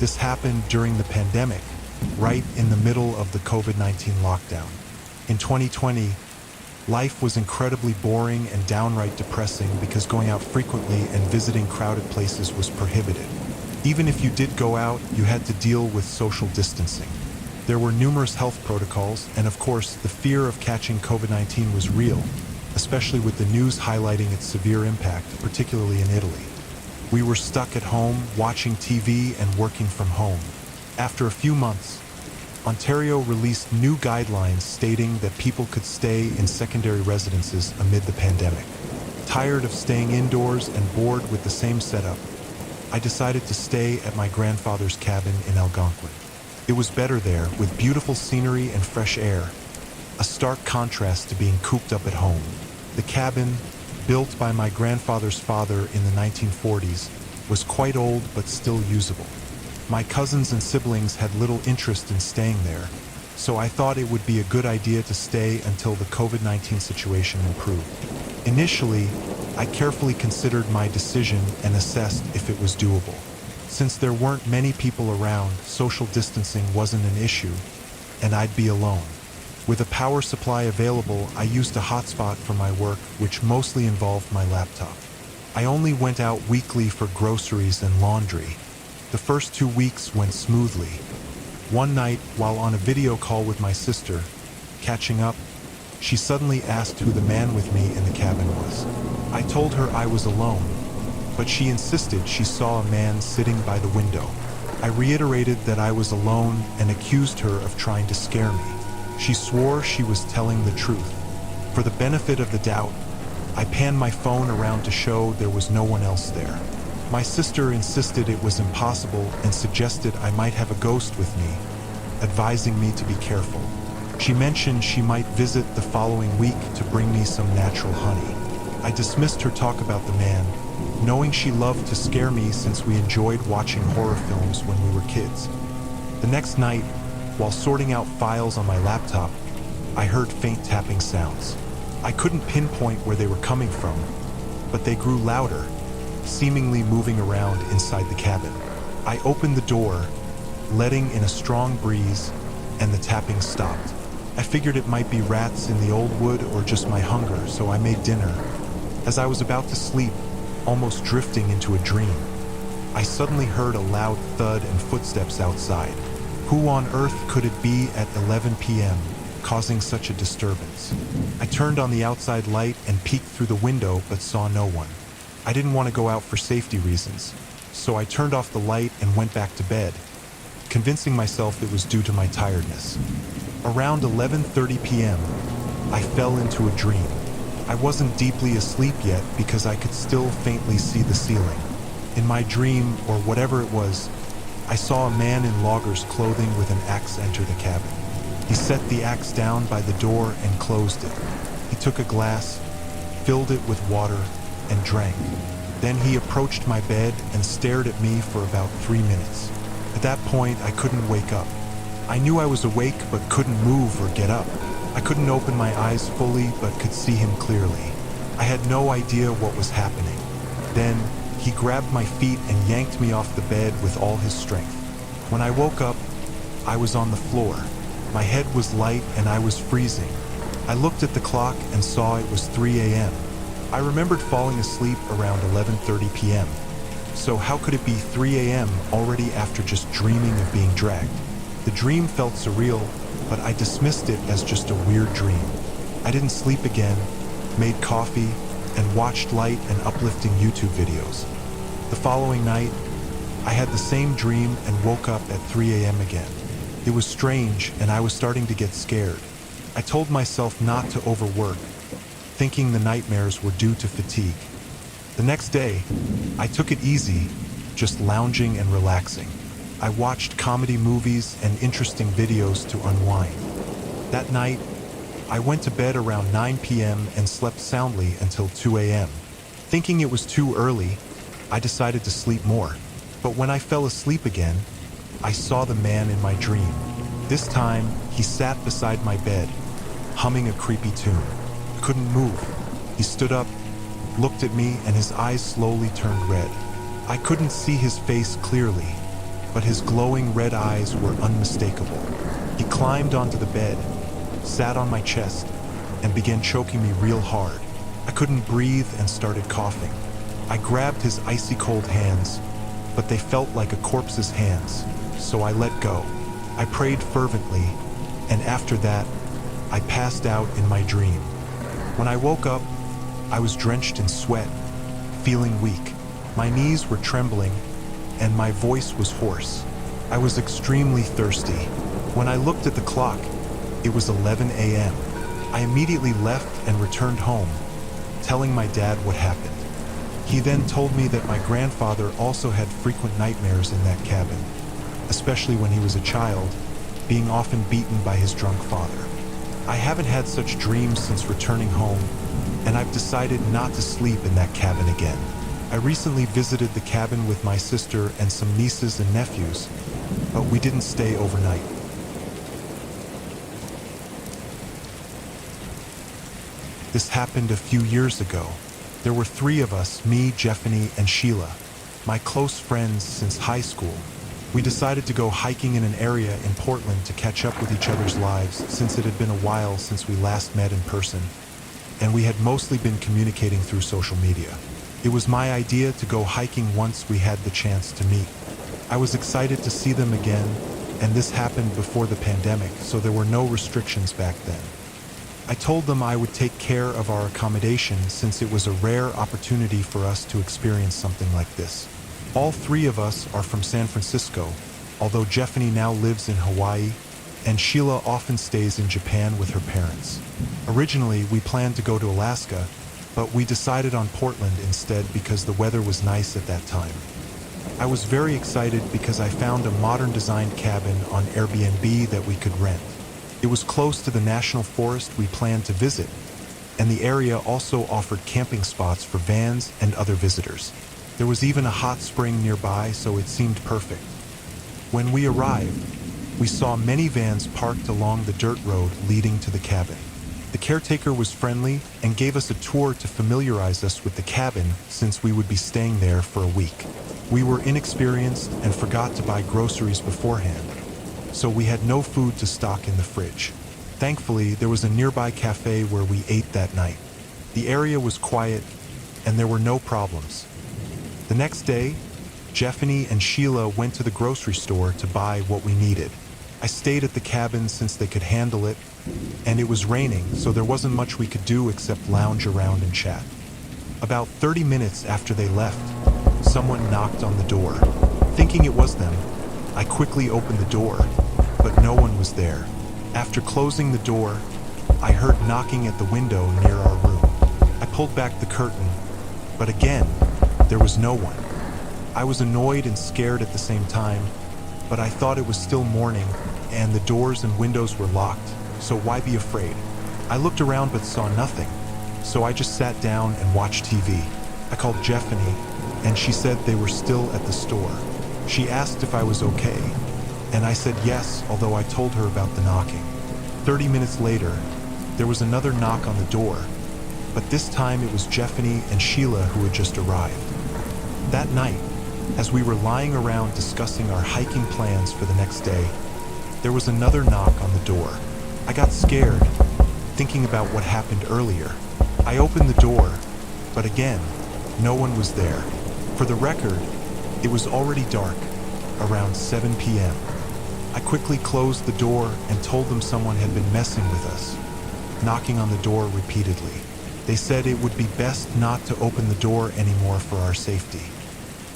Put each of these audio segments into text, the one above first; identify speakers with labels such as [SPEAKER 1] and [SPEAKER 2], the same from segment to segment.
[SPEAKER 1] This happened during the pandemic, right in the middle of the COVID-19 lockdown. In 2020, life was incredibly boring and downright depressing because going out frequently and visiting crowded places was prohibited. Even if you did go out, you had to deal with social distancing. There were numerous health protocols, and of course, the fear of catching COVID-19 was real, especially with the news highlighting its severe impact, particularly in Italy. We were stuck at home, watching TV and working from home. After a few months, Ontario released new guidelines stating that people could stay in secondary residences amid the pandemic. Tired of staying indoors and bored with the same setup, I decided to stay at my grandfather's cabin in Algonquin. It was better there, with beautiful scenery and fresh air, a stark contrast to being cooped up at home. The cabin, built by my grandfather's father in the 1940s, was quite old but still usable. My cousins and siblings had little interest in staying there, so I thought it would be a good idea to stay until the COVID-19 situation improved. Initially, I carefully considered my decision and assessed if it was doable. Since there weren't many people around, social distancing wasn't an issue, and I'd be alone. With a power supply available, I used a hotspot for my work, which mostly involved my laptop. I only went out weekly for groceries and laundry. The first 2 weeks went smoothly. One night, while on a video call with my sister, catching up, she suddenly asked who the man with me in the cabin was. I told her I was alone, but she insisted she saw a man sitting by the window. I reiterated that I was alone and accused her of trying to scare me. She swore she was telling the truth. For the benefit of the doubt, I panned my phone around to show there was no one else there. My sister insisted it was impossible and suggested I might have a ghost with me, advising me to be careful. She mentioned she might visit the following week to bring me some natural honey. I dismissed her talk about the man, knowing she loved to scare me since we enjoyed watching horror films when we were kids. The next night, while sorting out files on my laptop, I heard faint tapping sounds. I couldn't pinpoint where they were coming from, but they grew louder, seemingly moving around inside the cabin. I opened the door, letting in a strong breeze, and the tapping stopped. I figured it might be rats in the old wood or just my hunger, so I made dinner. As I was about to sleep, almost drifting into a dream, I suddenly heard a loud thud and footsteps outside. Who on earth could it be at 11 p.m., causing such a disturbance? I turned on the outside light and peeked through the window, but saw no one. I didn't want to go out for safety reasons, so I turned off the light and went back to bed, convincing myself it was due to my tiredness. Around 11:30 p.m., I fell into a dream. I wasn't deeply asleep yet because I could still faintly see the ceiling. In my dream, or whatever it was, I saw a man in logger's clothing with an axe enter the cabin. He set the axe down by the door and closed it. He took a glass, filled it with water, and drank. Then he approached my bed and stared at me for about 3 minutes. At that point, I couldn't wake up. I knew I was awake but couldn't move or get up. I couldn't open my eyes fully but could see him clearly. I had no idea what was happening. Then, he grabbed my feet and yanked me off the bed with all his strength. When I woke up, I was on the floor. My head was light and I was freezing. I looked at the clock and saw it was 3 a.m. I remembered falling asleep around 11:30 p.m. So how could it be 3 a.m. already after just dreaming of being dragged? The dream felt surreal, but I dismissed it as just a weird dream. I didn't sleep again, made coffee, and watched light and uplifting YouTube videos. The following night, I had the same dream and woke up at 3 a.m. again. It was strange, and I was starting to get scared. I told myself not to overwork, thinking the nightmares were due to fatigue. The next day, I took it easy, just lounging and relaxing. I watched comedy movies and interesting videos to unwind. That night, I went to bed around 9 p.m. and slept soundly until 2 a.m. Thinking it was too early, I decided to sleep more. But when I fell asleep again, I saw the man in my dream. This time, he sat beside my bed, humming a creepy tune. I couldn't move. He stood up, looked at me, and his eyes slowly turned red. I couldn't see his face clearly, but his glowing red eyes were unmistakable. He climbed onto the bed, sat on my chest, and began choking me real hard. I couldn't breathe and started coughing. I grabbed his icy cold hands, but they felt like a corpse's hands, so I let go. I prayed fervently, and after that, I passed out in my dream. When I woke up, I was drenched in sweat, feeling weak. My knees were trembling, and my voice was hoarse. I was extremely thirsty. When I looked at the clock, it was 11 a.m. I immediately left and returned home, telling my dad what happened. He then told me that my grandfather also had frequent nightmares in that cabin, especially when he was a child, being often beaten by his drunk father. I haven't had such dreams since returning home, and I've decided not to sleep in that cabin again. I recently visited the cabin with my sister and some nieces and nephews, but we didn't stay overnight. This happened a few years ago. There were 3 of us, me, Jeffany, and Sheila, my close friends since high school. We decided to go hiking in an area in Portland to catch up with each other's lives since it had been a while since we last met in person, and we had mostly been communicating through social media. It was my idea to go hiking once we had the chance to meet. I was excited to see them again, and this happened before the pandemic, so there were no restrictions back then. I told them I would take care of our accommodation since it was a rare opportunity for us to experience something like this. All 3 of us are from San Francisco, although Jeffany now lives in Hawaii, and Sheila often stays in Japan with her parents. Originally, we planned to go to Alaska, but we decided on Portland instead because the weather was nice at that time. I was very excited because I found a modern-designed cabin on Airbnb that we could rent. It was close to the national forest we planned to visit, and the area also offered camping spots for vans and other visitors. There was even a hot spring nearby, so it seemed perfect. When we arrived, we saw many vans parked along the dirt road leading to the cabin. The caretaker was friendly and gave us a tour to familiarize us with the cabin since we would be staying there for a week. We were inexperienced and forgot to buy groceries beforehand, so we had no food to stock in the fridge. Thankfully, there was a nearby cafe where we ate that night. The area was quiet, and there were no problems. The next day, Jeffany and Sheila went to the grocery store to buy what we needed. I stayed at the cabin since they could handle it, and it was raining, so there wasn't much we could do except lounge around and chat. About 30 minutes after they left, someone knocked on the door. Thinking it was them, I quickly opened the door, but no one was there. After closing the door, I heard knocking at the window near our room. I pulled back the curtain, but again, there was no one. I was annoyed and scared at the same time, but I thought it was still morning and the doors and windows were locked, so why be afraid? I looked around but saw nothing, so I just sat down and watched TV. I called Jeffany, and she said they were still at the store. She asked if I was okay, and I said yes, although I told her about the knocking. 30 minutes later, there was another knock on the door, but this time it was Jeffany and Sheila who had just arrived. That night, as we were lying around discussing our hiking plans for the next day, there was another knock on the door. I got scared, thinking about what happened earlier. I opened the door, but again, no one was there. For the record, it was already dark, around 7 p.m. I quickly closed the door and told them someone had been messing with us, knocking on the door repeatedly. They said it would be best not to open the door anymore for our safety.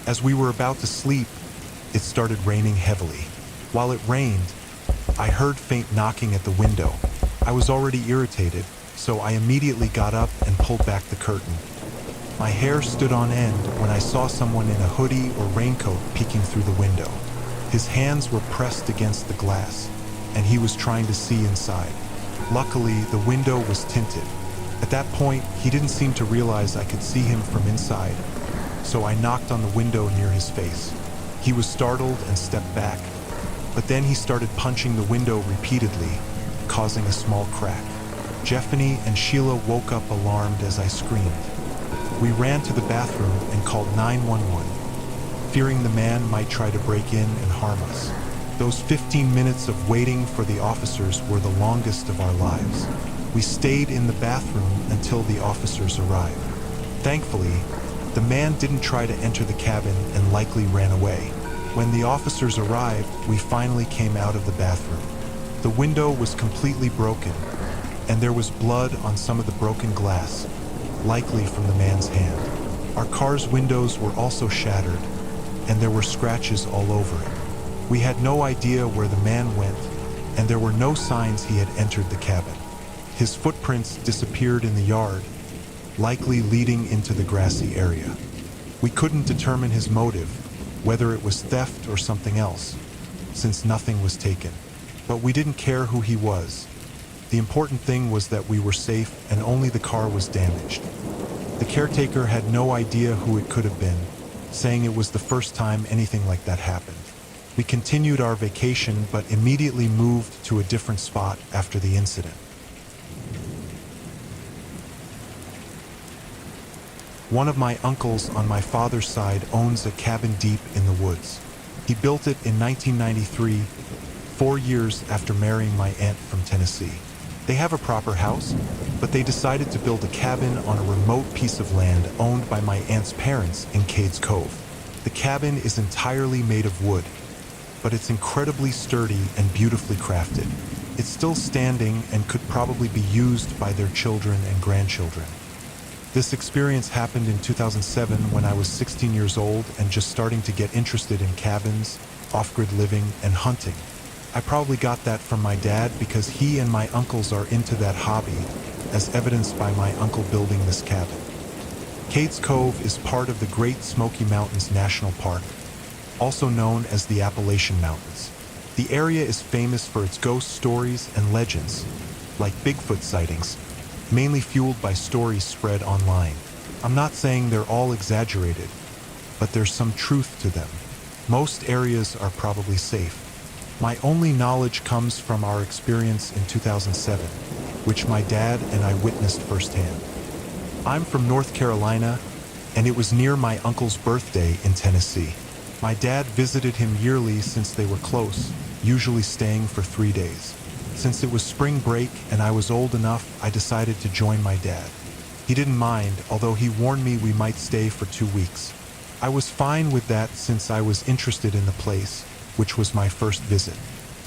[SPEAKER 1] As we were about to sleep, it started raining heavily. While it rained, I heard faint knocking at the window. I was already irritated, so I immediately got up and pulled back the curtain. My hair stood on end when I saw someone in a hoodie or raincoat peeking through the window. His hands were pressed against the glass, and he was trying to see inside. Luckily, the window was tinted. At that point, he didn't seem to realize I could see him from inside, so I knocked on the window near his face. He was startled and stepped back, but then he started punching the window repeatedly, causing a small crack. Jeffany and Sheila woke up alarmed as I screamed. We ran to the bathroom and called 911. fearing the man might try to break in and harm us. Those 15 minutes of waiting for the officers were the longest of our lives. We stayed in the bathroom until the officers arrived. Thankfully, the man didn't try to enter the cabin and likely ran away. When the officers arrived, we finally came out of the bathroom. The window was completely broken, and there was blood on some of the broken glass, likely from the man's hand. Our car's windows were also shattered, and there were scratches all over it. We had no idea where the man went, and there were no signs he had entered the cabin. His footprints disappeared in the yard, likely leading into the grassy area. We couldn't determine his motive, whether it was theft or something else, since nothing was taken. But we didn't care who he was. The important thing was that we were safe and only the car was damaged. The caretaker had no idea who it could have been, saying it was the first time anything like that happened. We continued our vacation but immediately moved to a different spot after the incident. One of my uncles on my father's side owns a cabin deep in the woods. He built it in 1993, 4 years after marrying my aunt from Tennessee. They have a proper house, but they decided to build a cabin on a remote piece of land owned by my aunt's parents in Cades Cove. The cabin is entirely made of wood, but it's incredibly sturdy and beautifully crafted. It's still standing and could probably be used by their children and grandchildren. This experience happened in 2007 when I was 16 years old and just starting to get interested in cabins, off-grid living, and hunting. I probably got that from my dad because he and my uncles are into that hobby, as evidenced by my uncle building this cabin. Cades Cove is part of the Great Smoky Mountains National Park, also known as the Appalachian Mountains. The area is famous for its ghost stories and legends, like Bigfoot sightings, mainly fueled by stories spread online. I'm not saying they're all exaggerated, but there's some truth to them. Most areas are probably safe. My only knowledge comes from our experience in 2007, which my dad and I witnessed firsthand. I'm from North Carolina, and it was near my uncle's birthday in Tennessee. My dad visited him yearly since they were close, usually staying for 3 days. Since it was spring break and I was old enough, I decided to join my dad. He didn't mind, although he warned me we might stay for 2 weeks. I was fine with that since I was interested in the place, which was my first visit.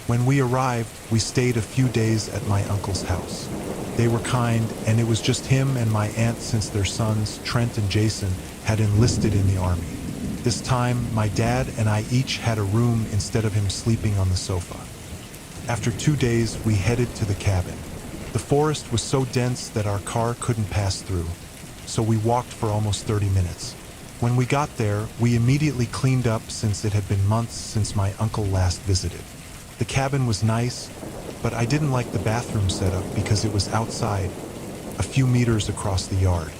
[SPEAKER 1] When we arrived, we stayed a few days at my uncle's house. They were kind, and it was just him and my aunt since their sons, Trent and Jason, had enlisted in the Army. This time, my dad and I each had a room instead of him sleeping on the sofa. After 2 days, we headed to the cabin. The forest was so dense that our car couldn't pass through, so we walked for almost 30 minutes. When we got there, we immediately cleaned up since it had been months since my uncle last visited. The cabin was nice, but I didn't like the bathroom setup because it was outside, a few meters across the yard.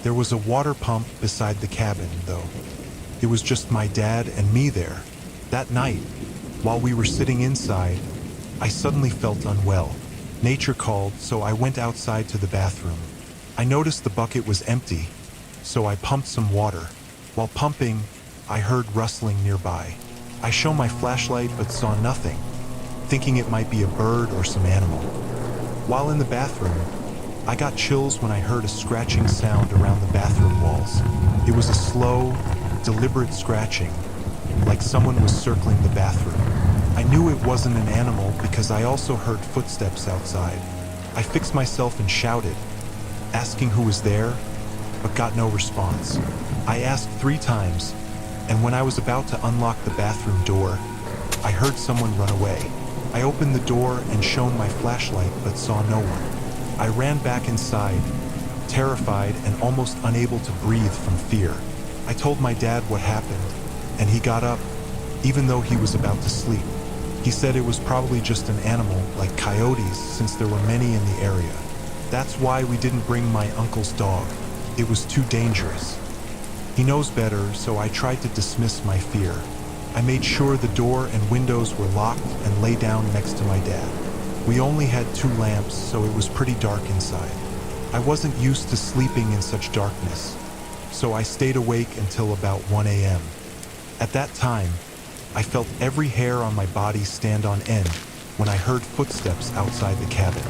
[SPEAKER 1] There was a water pump beside the cabin, though. It was just my dad and me there. That night, while we were sitting inside, I suddenly felt unwell. Nature called, so I went outside to the bathroom. I noticed the bucket was empty, so I pumped some water. While pumping, I heard rustling nearby. I shone my flashlight but saw nothing, thinking it might be a bird or some animal. While in the bathroom, I got chills when I heard a scratching sound around the bathroom walls. It was a slow, deliberate scratching, like someone was circling the bathroom. I knew it wasn't an animal because I also heard footsteps outside. I fixed myself and shouted, asking who was there, but got no response. I asked 3 times, and when I was about to unlock the bathroom door, I heard someone run away. I opened the door and shone my flashlight but saw no one. I ran back inside, terrified and almost unable to breathe from fear. I told my dad what happened, and he got up, even though he was about to sleep. He said it was probably just an animal, like coyotes, since there were many in the area. That's why we didn't bring my uncle's dog. It was too dangerous. He knows better, so I tried to dismiss my fear. I made sure the door and windows were locked and lay down next to my dad. We only had 2 lamps, so it was pretty dark inside. I wasn't used to sleeping in such darkness, so I stayed awake until about 1 a.m. At that time, I felt every hair on my body stand on end when I heard footsteps outside the cabin.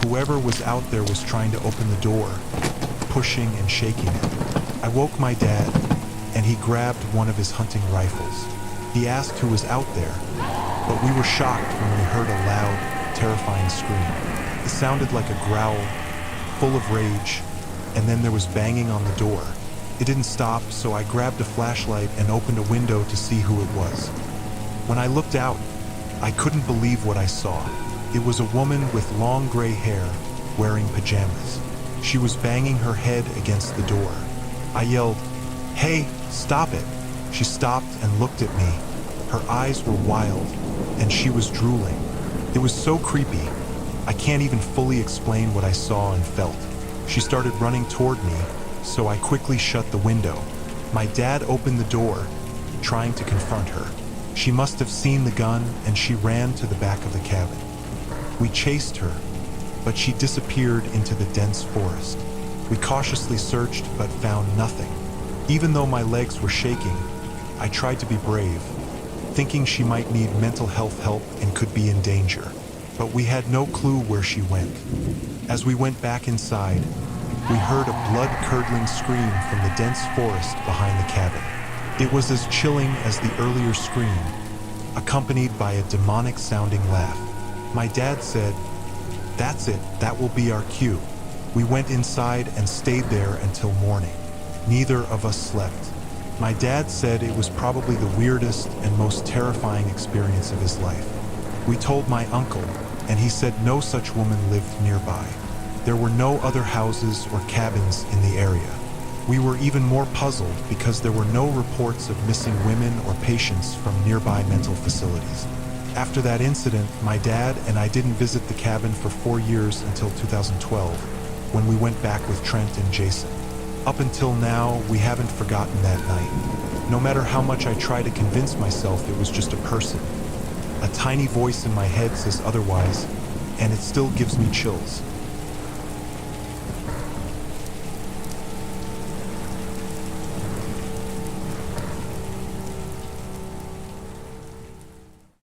[SPEAKER 1] Whoever was out there was trying to open the door, pushing and shaking it. I woke my dad, and he grabbed one of his hunting rifles. He asked who was out there, but we were shocked when we heard a loud, terrifying scream. It sounded like a growl, full of rage, and then there was banging on the door. It didn't stop, so I grabbed a flashlight and opened a window to see who it was. When I looked out, I couldn't believe what I saw. It was a woman with long gray hair, wearing pajamas. She was banging her head against the door. I yelled, "Hey, stop it!" She stopped and looked at me. Her eyes were wild, and she was drooling. It was so creepy. I can't even fully explain what I saw and felt. She started running toward me, so I quickly shut the window. My dad opened the door, trying to confront her. She must have seen the gun, and she ran to the back of the cabin. We chased her, but she disappeared into the dense forest. We cautiously searched, but found nothing. Even though my legs were shaking, I tried to be brave, thinking she might need mental health help and could be in danger. But we had no clue where she went. As we went back inside, we heard a blood-curdling scream from the dense forest behind the cabin. It was as chilling as the earlier scream, accompanied by a demonic-sounding laugh. My dad said, "That's it, that will be our cue." We went inside and stayed there until morning. Neither of us slept. My dad said it was probably the weirdest and most terrifying experience of his life. We told my uncle, and he said no such woman lived nearby. There were no other houses or cabins in the area. We were even more puzzled because there were no reports of missing women or patients from nearby mental facilities. After that incident, my dad and I didn't visit the cabin for 4 years until 2012, when we went back with Trent and Jason. Up until now, we haven't forgotten that night. No matter how much I try to convince myself it was just a person, a tiny voice in my head says otherwise, and it still gives me chills.